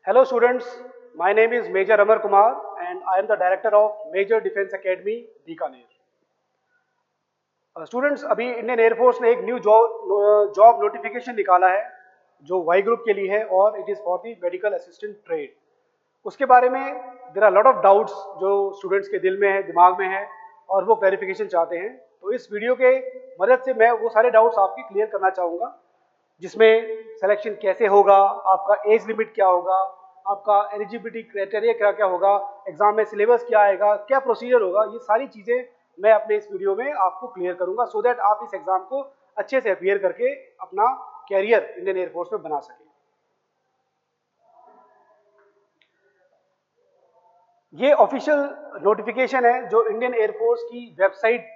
Hello students, my name is Major Amar Kumar and I am the director of Major Defence Academy, Bikaner. Students, अभी Indian air force ने एक new job notification निकाला है जो Y group के लिए है और it is for the medical assistant trade. उसके बारे में there are lot of doubts जो स्टूडेंट्स के दिल में है, दिमाग में है और वो क्लैरिफिकेशन चाहते हैं। तो इस वीडियो के मदद से मैं वो सारे डाउट्स आपके क्लियर करना चाहूँगा, जिसमें सिलेक्शन कैसे होगा, आपका एज लिमिट क्या होगा, आपका एलिजिबिलिटी क्राइटेरिया क्या क्या होगा, एग्जाम में सिलेबस क्या आएगा, क्या प्रोसीजर होगा, ये सारी चीज़ें मैं अपने इस वीडियो में आपको क्लियर करूंगा सो दैट आप इस एग्जाम को अच्छे से अपीयर करके अपना कैरियर इंडियन एयरफोर्स में बना सकें। ये ऑफिशियल नोटिफिकेशन है जो इंडियन एयरफोर्स की वेबसाइट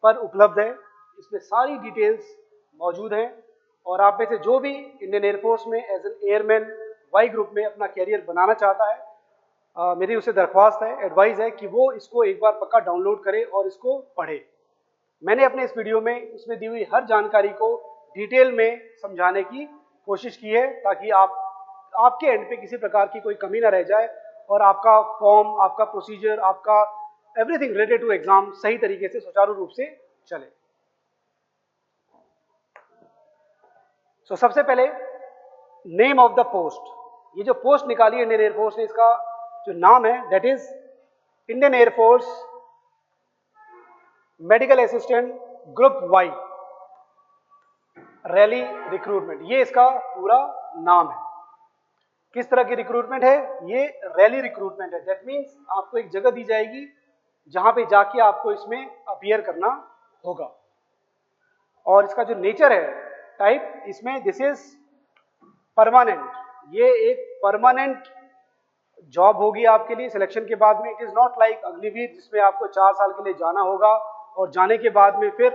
पर उपलब्ध है। इसमें सारी डिटेल्स मौजूद हैं और आप में से जो भी इंडियन एयरफोर्स में as an airman Y group में अपना कैरियर बनाना चाहता है, मेरी उसे दरख्वास्त है, एडवाइस है कि वो इसको एक बार पक्का डाउनलोड करे और इसको पढ़े। मैंने अपने इस वीडियो में इसमें दी हुई हर जानकारी को डिटेल में समझाने की कोशिश की है ताकि आपके एंड पे किसी प्रकार की कोई कमी ना रह जाए और आपका फॉर्म, आपका प्रोसीजर, आपका एवरीथिंग रिलेटेड टू एग्जाम सही तरीके से सुचारू रूप से चले। सबसे पहले नेम ऑफ द पोस्ट। ये जो पोस्ट निकाली है इंडियन एयरफोर्स ने, इसका जो नाम है that is Indian air force medical assistant group Y rally recruitment. ये इसका पूरा नाम है। किस तरह की रिक्रूटमेंट है? ये रैली रिक्रूटमेंट है। दैट मीन्स आपको एक जगह दी जाएगी जहां पे जाके आपको इसमें अपीयर करना होगा और इसका जो नेचर है, टाइप, इसमें दिस इज परमानेंट। ये एक परमानेंट जॉब होगी आपके लिए सिलेक्शन के बाद में। It is not like Agniveer जिसमें आपको 4 साल के लिए जाना होगा और जाने के बाद में फिर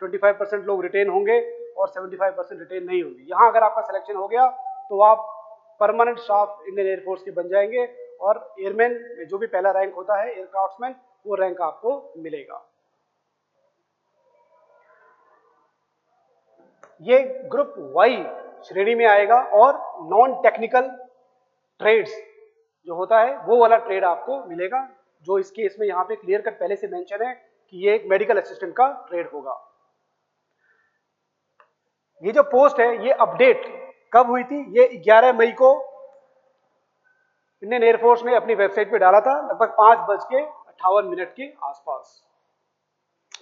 25% लोग रिटेन होंगे और 75% रिटेन नहीं होंगे। यहाँ अगर आपका सिलेक्शन हो गया तो आप परमानेंट स्टाफ इंडियन एयरफोर्स के बन जाएंगे और एयरमैन में जो भी पहला रैंक होता है एयरक्राफ्ट्समैन, वो रैंक आपको मिलेगा। ये ग्रुप वाई श्रेणी में आएगा और नॉन टेक्निकल ट्रेड्स जो होता है वो वाला ट्रेड आपको मिलेगा, जो इस केस में यहाँ पे क्लियर कट पहले से मेंशन है कि ये एक मेडिकल असिस्टेंट का ट्रेड होगा। ये जो पोस्ट है ये अपडेट कब हुई थी? ये 11 मई को इंडियन एयरफोर्स ने अपनी वेबसाइट पे डाला था, लगभग 5:58 के आसपास।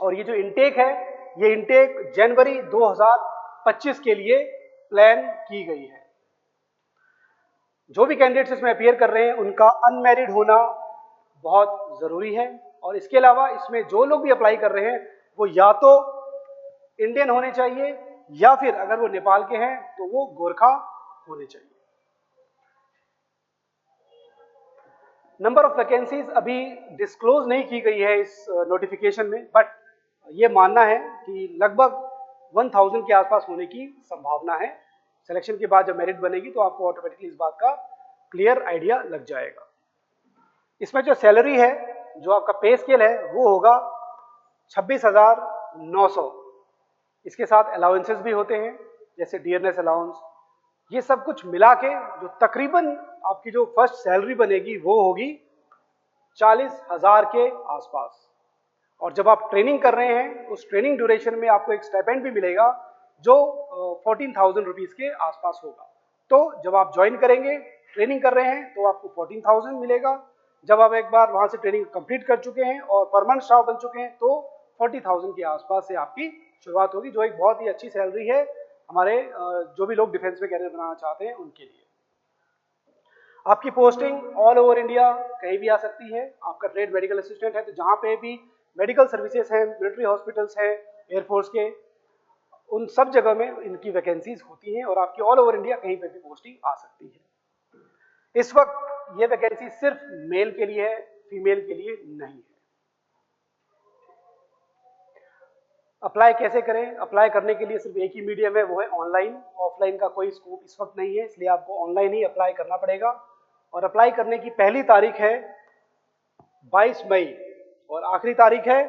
और ये जो इनटेक है, ये इनटेक जनवरी 2025 के लिए प्लान की गई है। जो भी कैंडिडेट्स इसमें अपीयर कर रहे हैं उनका अनमैरिड होना बहुत जरूरी है और इसके अलावा इसमें जो लोग भी अप्लाई कर रहे हैं वो या तो इंडियन होने चाहिए या फिर अगर वो नेपाल के हैं तो वो गोरखा होने चाहिए। नंबर ऑफ वैकेंसीज अभी डिस्क्लोज नहीं की गई है इस नोटिफिकेशन में, बट ये मानना है कि लगभग 1000 के आसपास होने की संभावना है। सिलेक्शन के बाद जब मेरिट बनेगी तो आपको ऑटोमेटिकली इस बात का क्लियर आइडिया लग जाएगा। इसमें जो सैलरी है, जो आपका पे स्केल है, वो होगा 26,900। इसके साथ अलाउंसेस भी होते हैं जैसे डियरनेस अलाउंस। ये सब कुछ मिला के जो तकरीबन आपकी जो फर्स्ट सैलरी बनेगी वो होगी 40,000 के आसपास। और जब आप ट्रेनिंग कर रहे हैं उस ट्रेनिंग ड्यूरेशन में आपको एक स्टाइपेंड भी मिलेगा जो 14,000 रुपीज के आसपास होगा। तो जब आप ज्वाइन करेंगे, ट्रेनिंग कर रहे हैं, तो आपको 14,000 मिलेगा। जब आप एक बार वहां से ट्रेनिंग कंप्लीट कर चुके हैं और परमानेंट स्टाफ बन चुके हैं तो 40,000 के आसपास से आपकी शुरुआत होगी, जो एक बहुत ही अच्छी सैलरी है हमारे जो भी लोग डिफेंस में कैरियर बनाना चाहते हैं उनके लिए। आपकी पोस्टिंग ऑल ओवर इंडिया कहीं भी आ सकती है। आपका ट्रेड मेडिकल असिस्टेंट है तो जहाँ पे भी मेडिकल सर्विसेज हैं, मिलिट्री हॉस्पिटल्स हैं एयरफोर्स के, उन सब जगह में इनकी वैकेंसीज होती हैं और आपकी ऑल ओवर इंडिया कहीं पे भी पोस्टिंग आ सकती है। इस वक्त ये वैकेंसी सिर्फ मेल के लिए है, फीमेल के लिए नहीं है। अप्लाई कैसे करें? अप्लाई करने के लिए सिर्फ एक ही मीडियम है, वो है ऑनलाइन। ऑफलाइन का कोई स्कोप इस वक्त नहीं है, इसलिए आपको ऑनलाइन ही अप्लाई करना पड़ेगा। और अप्लाई करने की पहली तारीख है 22 मई और आखिरी तारीख है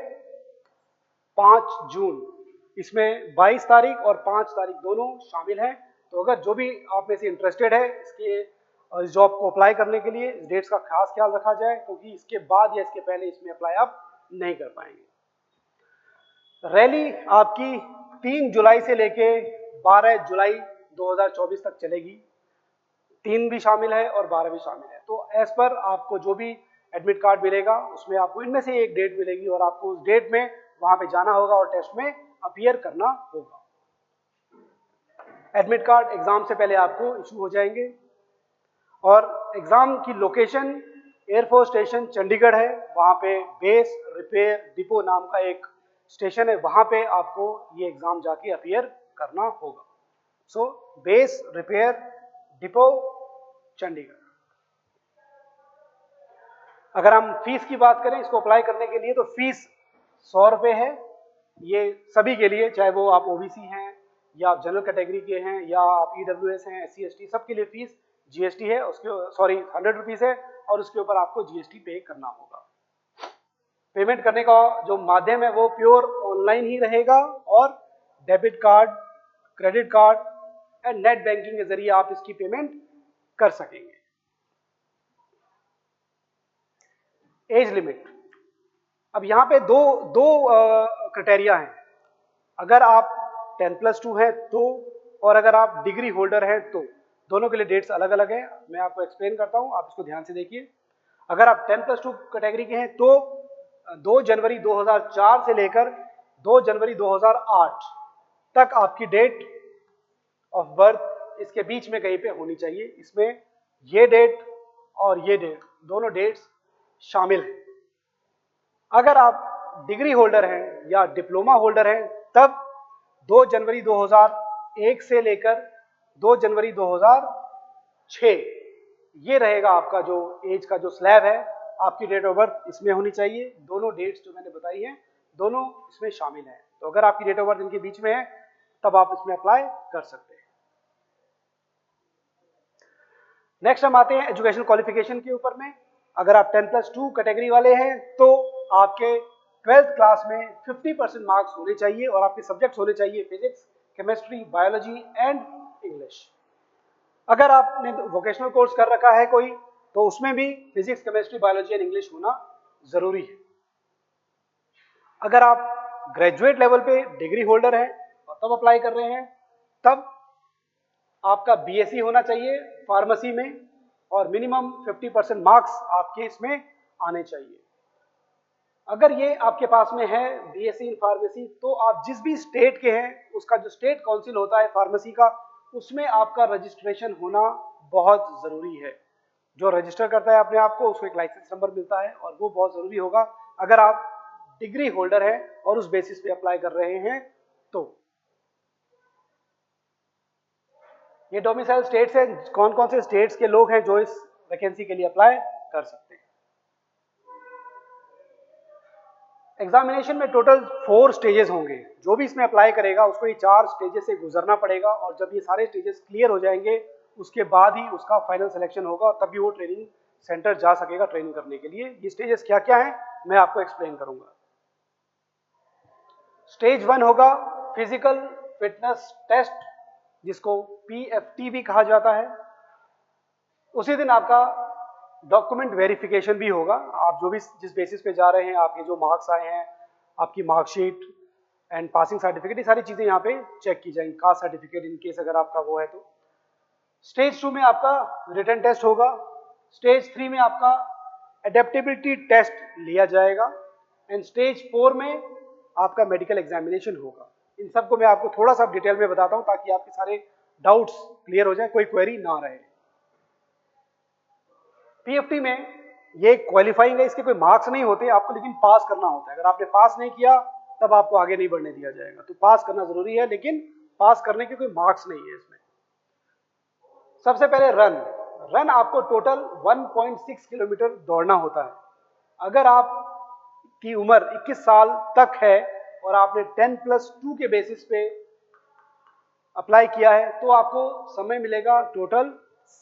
5 जून। इसमें 22 तारीख और 5 तारीख दोनों शामिल हैं। तो अगर जो भी आप में से इंटरेस्टेड है इसके और इस जॉब को अप्लाई करने के लिए इस डेट्स का खास ख्याल रखा जाए, क्योंकि इसके बाद या इसके पहले इसमें अप्लाई आप नहीं कर पाएंगे। रैली आपकी 3 जुलाई से लेके 12 जुलाई 2024 तक चलेगी। 3 भी शामिल है और 12 भी शामिल है। तो एज पर आपको जो भी एडमिट कार्ड मिलेगा उसमें आपको इनमें से एक डेट मिलेगी और आपको उस डेट में वहां पे जाना होगा और टेस्ट में अपीयर करना होगा। एडमिट कार्ड एग्जाम से पहले आपको इशू हो जाएंगे और एग्जाम की लोकेशन एयरफोर्स स्टेशन चंडीगढ़ है। वहां पे बेस रिपेयर डिपो नाम का एक स्टेशन है, वहां पे आपको ये एग्जाम जाके अपीयर करना होगा। So base repair depot Chandigarh. अगर हम फीस की बात करें इसको अप्लाई करने के लिए, तो फीस 100 रुपये है। ये सभी के लिए, चाहे वो आप ओबीसी हैं या आप जनरल कैटेगरी के हैं या आप ईडब्ल्यूएस हैं, एससी एसटी, सबके लिए फीस जीएसटी है, उसके 100 रुपीज है और उसके ऊपर आपको जीएसटी पे करना होगा। पेमेंट करने का जो माध्यम है वो प्योर ऑनलाइन ही रहेगा और debit card, credit card and net banking के जरिए आप इसकी पेमेंट कर सकेंगे। एज लिमिट, अब यहां पे दो क्राइटेरिया हैं। अगर आप 10+2 हैं तो, और अगर आप डिग्री होल्डर हैं तो, दोनों के लिए डेट्स अलग अलग हैं। मैं आपको एक्सप्लेन करता हूं, आप इसको ध्यान से देखिए। अगर आप 10+2 कैटेगरी के हैं तो 2 जनवरी 2004 से लेकर 2 जनवरी 2008 तक आपकी डेट ऑफ बर्थ इसके बीच में कहीं पे होनी चाहिए। इसमें ये डेट और ये डेट, दोनों डेट्स शामिल हैं। अगर आप डिग्री होल्डर हैं या डिप्लोमा होल्डर हैं तब 2 जनवरी 2001 से लेकर 2 जनवरी 2006 ये रहेगा आपका जो एज का जो स्लैब है। आपकी डेट ऑफ बर्थ इसमें होनी चाहिए। दोनों डेट्स जो मैंने बताई हैं दोनों इसमें शामिल हैं। तो अगर आपकी डेट ऑफ बर्थ इनके बीच में है तब आप इसमें अप्लाई कर सकते हैं। नेक्स्ट हम आते हैं एजुकेशन क्वालिफिकेशन के ऊपर में। अगर आप 10+2 कैटेगरी वाले हैं तो आपके 12th क्लास में 50% मार्क्स होने चाहिए और आपके सब्जेक्ट्स होने चाहिए physics, chemistry, biology and English. अगर आपने वोकेशनल कोर्स कर रखा है कोई तो उसमें भी physics, chemistry, biology and English होना जरूरी है। अगर आप ग्रेजुएट लेवल पे डिग्री होल्डर हैं और तब अप्लाई कर रहे हैं तब आपका बीएससी होना चाहिए फार्मेसी में और मिनिमम 50% मार्क्स आपके इसमें आने चाहिए। अगर ये आपके पास में है बीएससी इन फार्मेसी तो आप जिस भी स्टेट के हैं उसका जो स्टेट काउंसिल होता है फार्मेसी का, उसमें आपका रजिस्ट्रेशन होना बहुत जरूरी है। जो रजिस्टर करता है अपने आप को उसको एक लाइसेंस नंबर मिलता है और वो बहुत जरूरी होगा अगर आप डिग्री होल्डर हैं और उस बेसिस पे अप्लाई कर रहे हैं तो। ये डोमिसाइल स्टेट्स हैं, कौन कौन से स्टेट्स के लोग हैं जो इस वैकेंसी के लिए अप्लाई कर सकते हैं। एग्जामिनेशन में टोटल 4 स्टेजेस होंगे। जो भी इसमें अप्लाई करेगा उसको ये 4 स्टेजेस से गुजरना पड़ेगा और जब ये सारे स्टेजेस क्लियर हो जाएंगे उसके बाद ही उसका फाइनल सिलेक्शन होगा और तभी वो ट्रेनिंग सेंटर जा सकेगा ट्रेनिंग करने के लिए। ये स्टेजेस क्या क्या हैं मैं आपको एक्सप्लेन करूंगा। स्टेज 1 होगा फिजिकल फिटनेस टेस्ट, जिसको PFT भी कहा जाता है। उसी दिन आपका डॉक्यूमेंट वेरिफिकेशन भी होगा। आप जो भी जिस बेसिस पे जा रहे हैं, आपके जो मार्क्स आए हैं, आपकी मार्कशीट एंड पासिंग सर्टिफिकेट, ये सारी चीजें यहाँ पे चेक की जाएंगी। कास्ट सर्टिफिकेट इन केस अगर आपका वो है तो। स्टेज 2 में आपका रिटन टेस्ट होगा। स्टेज 3 में आपका एडेप्टेबिलिटी टेस्ट लिया जाएगा एंड स्टेज 4 में आपका मेडिकल एग्जामिनेशन होगा। इन सबको मैं आपको थोड़ा सा डिटेल में बताता हूँ ताकि आपके सारे डाउट्स क्लियर हो जाए, कोई क्वेरी ना रहे। PFT में ये क्वालिफाइंग है, इसके कोई मार्क्स नहीं होते आपको, लेकिन पास करना होता है। अगर आपने पास नहीं किया तब आपको आगे नहीं बढ़ने दिया जाएगा। तो पास करना जरूरी है, लेकिन पास करने के कोई मार्क्स नहीं है इसमें। सबसे पहले रन आपको टोटल 1.6 किलोमीटर दौड़ना होता है। अगर आपकी उम्र 21 साल तक है और आपने 10+2 के बेसिस पे अप्लाई किया है तो आपको समय मिलेगा टोटल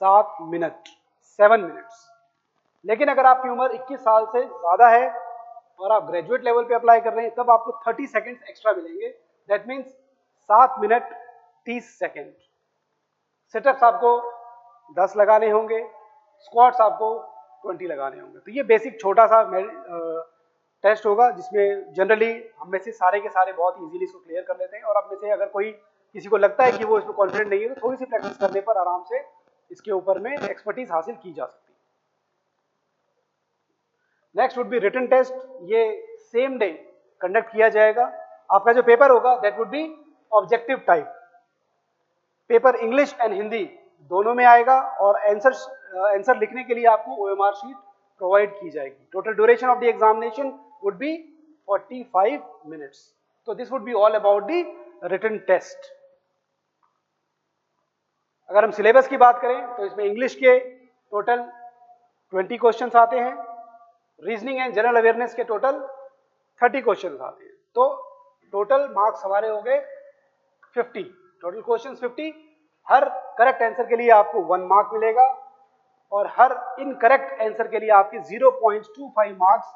7 मिनट्स। लेकिन अगर आपकी उम्र 21 साल से ज्यादा है और आप ग्रेजुएट लेवल पे अप्लाई कर रहे हैं तब आपको 30 सेकंड्स एक्स्ट्रा मिलेंगे। That means 7 minute 30 second. Sit-ups आपको 10 लगाने होंगे, स्क्वाट्स आपको 20 लगाने होंगे। तो ये बेसिक छोटा सा टेस्ट होगा जिसमें जनरली हम में से सारे के सारे बहुत इजीली इसको क्लियर कर लेते हैं, और अब में से अगर कोई किसी को लगता है कि वो इसमें कॉन्फिडेंट नहीं है तो थोड़ी सी प्रैक्टिस करने पर आराम से इसके ऊपर में एक्सपर्टीज हासिल की जा सकती है। Next would be written test. ये सेम डे कंडक्ट किया जाएगा। आपका जो पेपर होगा that would be objective type. Paper English and Hindi दोनों में आएगा, और आंसर लिखने के लिए आपको OMR शीट प्रोवाइड की जाएगी। Total duration of the examination would be 45 minutes. तो this would be all about the written test. अगर हम सिलेबस की बात करें तो इसमें इंग्लिश के टोटल 20 क्वेश्चंस आते हैं, रीजनिंग एंड जनरल अवेयरनेस के टोटल 30 क्वेश्चंस आते हैं। तो टोटल मार्क्स हमारे हो गए 50। Total questions 50। हर करेक्ट आंसर के लिए आपको 1 मार्क मिलेगा, और हर इनकरेक्ट आंसर के लिए आपके 0.25 मार्क्स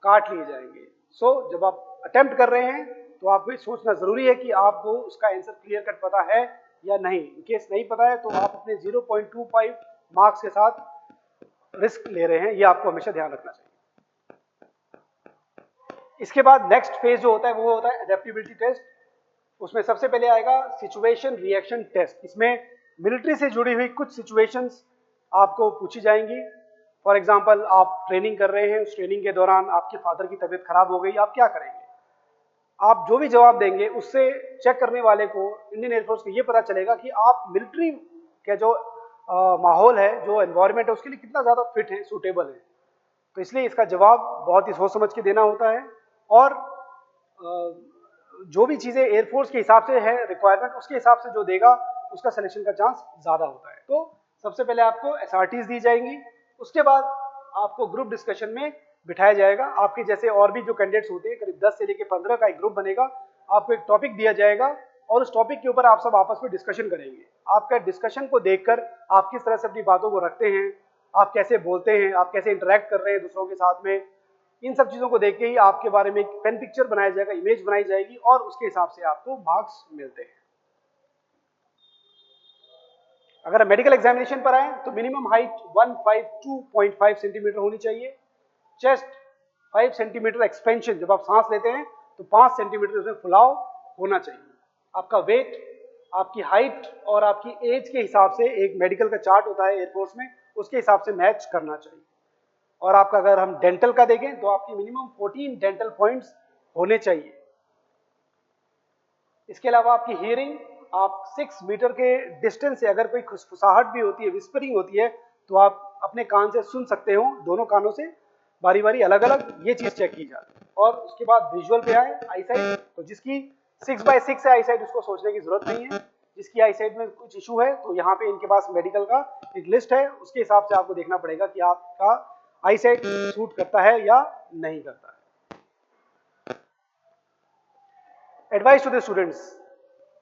काट लिए जाएंगे। सो जब आप अटेम्प्ट कर रहे हैं तो आपको सोचना जरूरी है कि आपको उसका आंसर क्लियर कट पता है या नहीं। इन केस नहीं पता है तो आप अपने 0.25 मार्क्स के साथ रिस्क ले रहे हैं, ये आपको हमेशा ध्यान रखना चाहिए। इसके बाद नेक्स्ट फेज जो होता है वो होता है एडेप्टेबिलिटी टेस्ट। उसमें सबसे पहले आएगा सिचुएशन रिएक्शन टेस्ट। इसमें मिलिट्री से जुड़ी हुई कुछ सिचुएशंस आपको पूछी जाएंगी। फॉर एग्जांपल आप ट्रेनिंग कर रहे हैं, उस ट्रेनिंग के दौरान आपके फादर की तबीयत खराब हो गई, आप क्या करेंगे? आप जो भी जवाब देंगे उससे चेक करने वाले को, इंडियन एयरफोर्स को ये पता चलेगा कि आप मिलिट्री का जो माहौल है, जो एनवायरनमेंट है, उसके लिए कितना ज़्यादा फिट है, सूटेबल है। तो इसलिए इसका जवाब बहुत ही सोच समझ के देना होता है, और जो भी चीज़ें एयरफोर्स के हिसाब से है रिक्वायरमेंट, उसके हिसाब से जो देगा उसका सिलेक्शन का चांस ज़्यादा होता है। तो सबसे पहले आपको SRTs दी जाएंगी, उसके बाद आपको ग्रुप डिस्कशन में बिठाया जाएगा। आपके जैसे और भी जो कैंडिडेट्स होते हैं, करीब 10 से लेकर 15 का एक ग्रुप बनेगा। आपको एक टॉपिक दिया जाएगा और उस टॉपिक के ऊपर आप सब आपस में डिस्कशन करेंगे। आपका डिस्कशन को देखकर आप किस तरह से अपनी बातों को रखते हैं, आप कैसे बोलते हैं, आप कैसे इंटरेक्ट कर रहे हैं दूसरों के साथ में, इन सब चीज़ों को देख के ही आपके बारे में एक पेन पिक्चर बनाया जाएगा, इमेज बनाई जाएगी, और उसके हिसाब से आपको मार्क्स मिलते हैं। अगर मेडिकल एग्जामिनेशन पर आए तो मिनिमम हाइट 152.5 सेंटीमीटर होनी चाहिए। चेस्ट 5 सेंटीमीटर एक्सपेंशन, जब आप सांस लेते हैं तो 5 सेंटीमीटर उसमें फुलाव होना चाहिए। आपका वेट, आपकी हाइट और आपकी एज के हिसाब से एक मेडिकल का चार्ट होता है एयरफोर्स में, उसके हिसाब से मैच करना चाहिए। और आपका अगर हम डेंटल का देखें तो आपकी मिनिमम 14 डेंटल पॉइंट्स होने चाहिए। इसके अलावा आपकी हियरिंग, आप 6 मीटर के डिस्टेंस से अगर कोई खुसफुसाहट भी होती है, विस्परिंग होती है, तो आप अपने कान से सुन सकते हो, दोनों कानों से बारी बारी अलग अलग, ये चीज चेक की जाती है। और उसके बाद विजुअल पे आए, आईसाइट, तो जिसकी 6x6 है आईसाइट, उसको सोचने की जरूरत नहीं है। जिसकी आईसाइट में कुछ इशू है तो यहाँ पे इनके पास मेडिकल का एक लिस्ट है, उसके हिसाब से आपको देखना पड़ेगा कि आपका आईसाइट सूट करता है या नहीं करता है। एडवाइस टू द स्टूडेंट्स,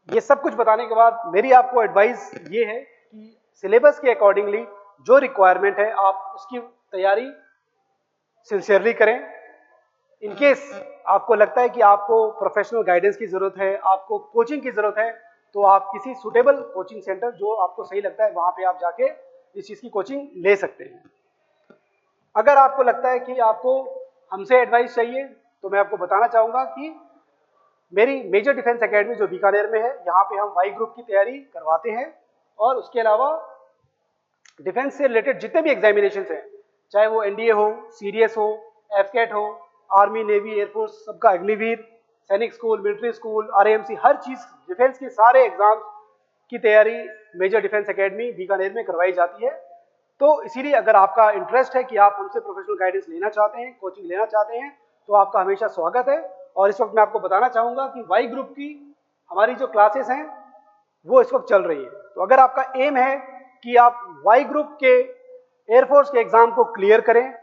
ये सब कुछ बताने के बाद मेरी आपको एडवाइस ये है कि सिलेबस के अकॉर्डिंगली जो रिक्वायरमेंट है आप उसकी तैयारी सिंसियरली करें। इनकेस आपको लगता है कि आपको प्रोफेशनल गाइडेंस की जरूरत है, आपको कोचिंग की जरूरत है, तो आप किसी सुटेबल कोचिंग सेंटर जो आपको सही लगता है वहां पे आप जाके इस चीज की कोचिंग ले सकते हैं। अगर आपको लगता है कि आपको हमसे एडवाइस चाहिए तो मैं आपको बताना चाहूंगा कि मेरी मेजर डिफेंस एकेडमी जो बीकानेर में है, यहाँ पे हम वाई ग्रुप की तैयारी करवाते हैं, और उसके अलावा डिफेंस से रिलेटेड जितने भी एग्जामिनेशन हैं, चाहे वो एनडीए हो, सीडीएस हो, एफकेट हो, आर्मी, नेवी, एयरफोर्स, सबका अग्निवीर, सैनिक स्कूल, मिलिट्री स्कूल, आरएएमसी, हर चीज डिफेंस के सारे एग्जाम की तैयारी मेजर डिफेंस एकेडमी बीकानेर में करवाई जाती है। तो इसीलिए अगर आपका इंटरेस्ट है कि आप हमसे प्रोफेशनल गाइडेंस लेना चाहते हैं, कोचिंग लेना चाहते हैं, तो आपका हमेशा स्वागत है। और इस वक्त मैं आपको बताना चाहूंगा कि वाई ग्रुप की हमारी जो क्लासेस हैं वो इस वक्त चल रही है। तो अगर आपका एम है कि आप वाई ग्रुप के एयरफोर्स के एग्जाम को क्लियर करें,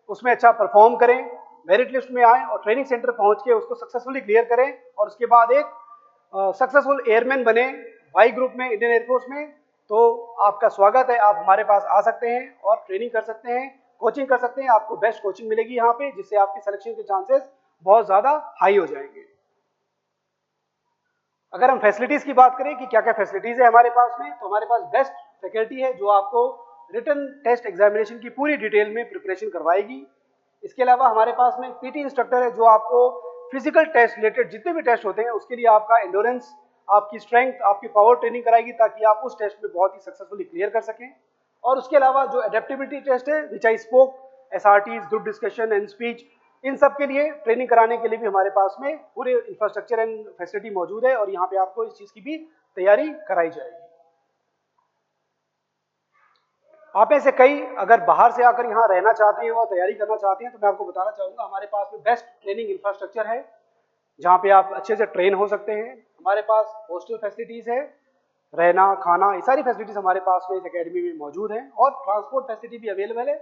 उसमें अच्छा परफॉर्म करें, मेरिट लिस्ट में आए और ट्रेनिंग सेंटर पहुंच के उसको सक्सेसफुली क्लियर करें, और उसके बाद एक सक्सेसफुल एयरमैन बने वाई ग्रुप में, इंडियन एयरफोर्स में, तो आपका स्वागत है। आप हमारे पास आ सकते हैं और ट्रेनिंग कर सकते हैं, कोचिंग कर सकते हैं। आपको बेस्ट कोचिंग मिलेगी यहाँ पे, जिससे आपकी सिलेक्शन के चांसेस बहुत ज्यादा हाई हो जाएंगे। अगर हम फैसिलिटीज की बात करें कि क्या क्या फैसिलिटीज है हमारे पास में, तो हमारे पास बेस्ट फैकल्टी है जो आपको रिटन टेस्ट एग्जामिनेशन की पूरी डिटेल में प्रिपरेशन करवाएगी। इसके अलावा हमारे पास में पीटी इंस्ट्रक्टर है जो आपको फिजिकल टेस्ट रिलेटेड जितने भी टेस्ट होते हैं उसके लिए आपका एंडोरेंस, आपकी स्ट्रेंथ, आपकी पावर ट्रेनिंग कराएगी ताकि आप उस टेस्ट में बहुत ही सक्सेसफुली क्लियर कर सकें। और उसके अलावा जो एडेप्टेबिलिटी टेस्ट है, which I spoke, SRTs, group discussion and speech, इन सब के लिए ट्रेनिंग कराने के लिए भी हमारे पास में पूरे इंफ्रास्ट्रक्चर एंड फैसिलिटी मौजूद है और यहाँ पे आपको इस चीज की भी तैयारी कराई जाएगी। आप में से कई अगर बाहर से आकर यहाँ रहना चाहते हैं और तैयारी करना चाहते हैं तो मैं आपको बताना चाहूंगा हमारे पास में बेस्ट ट्रेनिंग इंफ्रास्ट्रक्चर है जहाँ पे आप अच्छे से ट्रेन हो सकते हैं। हमारे पास हॉस्टल फैसिलिटीज है, रहना खाना ये सारी फैसिलिटीज हमारे पास में इस एकेडमी में मौजूद हैं और ट्रांसपोर्ट फैसिलिटी भी अवेलेबल है।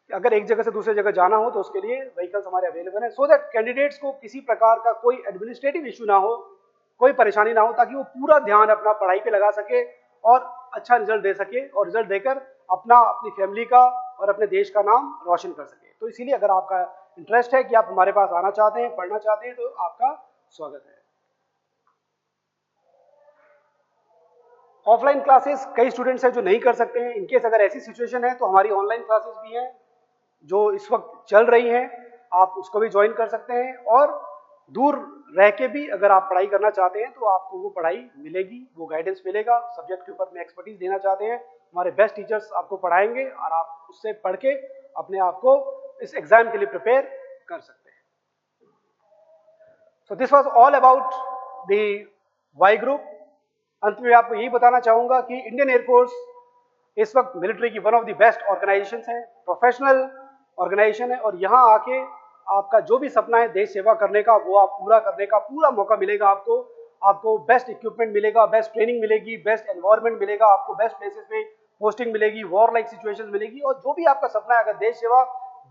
अगर एक जगह से दूसरे जगह जाना हो तो उसके लिए व्हीकल्स हमारे अवेलेबल है, सो दैट कैंडिडेट्स को किसी प्रकार का कोई एडमिनिस्ट्रेटिव इशू ना हो, कोई परेशानी ना हो, ताकि वो पूरा ध्यान अपना पढ़ाई पे लगा सके और अच्छा रिजल्ट दे सके और रिजल्ट देकर अपनी फैमिली का और अपने देश का नाम रोशन कर सके। तो इसीलिए अगर आपका इंटरेस्ट है कि आप हमारे पास आना चाहते हैं, पढ़ना चाहते हैं, तो आपका स्वागत है। ऑफलाइन क्लासेस कई स्टूडेंट्स हैं जो नहीं कर सकते हैं। इनकेस अगर ऐसी सिचुएशन है तो हमारी ऑनलाइन क्लासेस भी हैं जो इस वक्त चल रही हैं, आप उसको भी ज्वाइन कर सकते हैं। और दूर रह के भी अगर आप पढ़ाई करना चाहते हैं तो आपको वो पढ़ाई मिलेगी, वो गाइडेंस मिलेगा। सब्जेक्ट के ऊपर में एक्सपर्टीज देना चाहते हैं, हमारे बेस्ट टीचर्स आपको पढ़ाएंगे और आप उससे पढ़ के अपने आप को इस एग्जाम के लिए प्रिपेयर कर सकते हैं। So this was all about the Y group. अंत में आपको यही बताना चाहूंगा कि इंडियन एयरफोर्स इस वक्त मिलिट्री की one of the best organisation है, प्रोफेशनल ऑर्गेनाइजेशन है और यहाँ आके आपका जो भी सपना है देश सेवा करने का वो आप पूरा करने का पूरा मौका मिलेगा। आपको बेस्ट इक्विपमेंट मिलेगा, बेस्ट ट्रेनिंग मिलेगी, बेस्ट एनवायरनमेंट मिलेगा, आपको बेस्ट प्लेसेस पे पोस्टिंग मिलेगी, वॉर लाइक सिचुएशंस मिलेगी। और जो भी आपका सपना है, अगर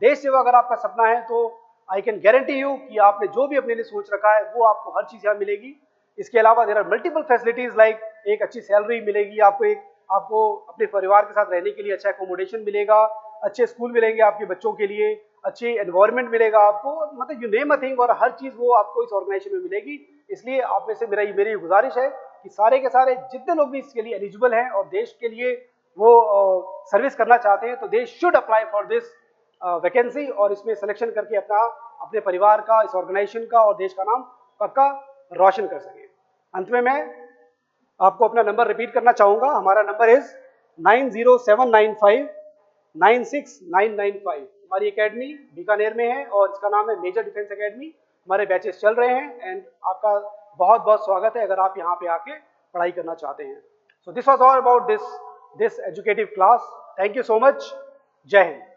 देश सेवा अगर आपका सपना है तो आई कैन गारंटी यू कि आपने जो भी अपने लिए सोच रखा है वो आपको हर चीज यहाँ मिलेगी। इसके अलावा there are multiple facilities like एक अच्छी सैलरी मिलेगी आपको अपने परिवार के साथ रहने के लिए अच्छा एकोमोडेशन मिलेगा, अच्छे स्कूल मिलेंगे आपके बच्चों के लिए, अच्छे एनवायरनमेंट मिलेगा आपको, मतलब यू नेम अ थिंग, और हर चीज वो आपको इस ऑर्गेनाइजेशन में मिलेगी। इसलिए आप में से मेरी गुजारिश है कि सारे के सारे जितने लोग भी इसके लिए एलिजिबल हैं और देश के लिए वो सर्विस करना चाहते हैं तो they should apply for this vacancy और इसमें सिलेक्शन करके अपने परिवार का, इस ऑर्गेनाइजेशन का और देश का नाम पक्का रोशन कर सके। अंत में मैं आपको अपना नंबर रिपीट करना चाहूंगा। हमारा नंबर इज 9079596995। हमारी एकेडमी बीकानेर में है और इसका नाम है मेजर डिफेंस एकेडमी। हमारे बैचेस चल रहे हैं एंड आपका बहुत बहुत स्वागत है अगर आप यहाँ पे आके पढ़ाई करना चाहते हैं। So this was all about this educative class. Thank you so much. जय हिंद।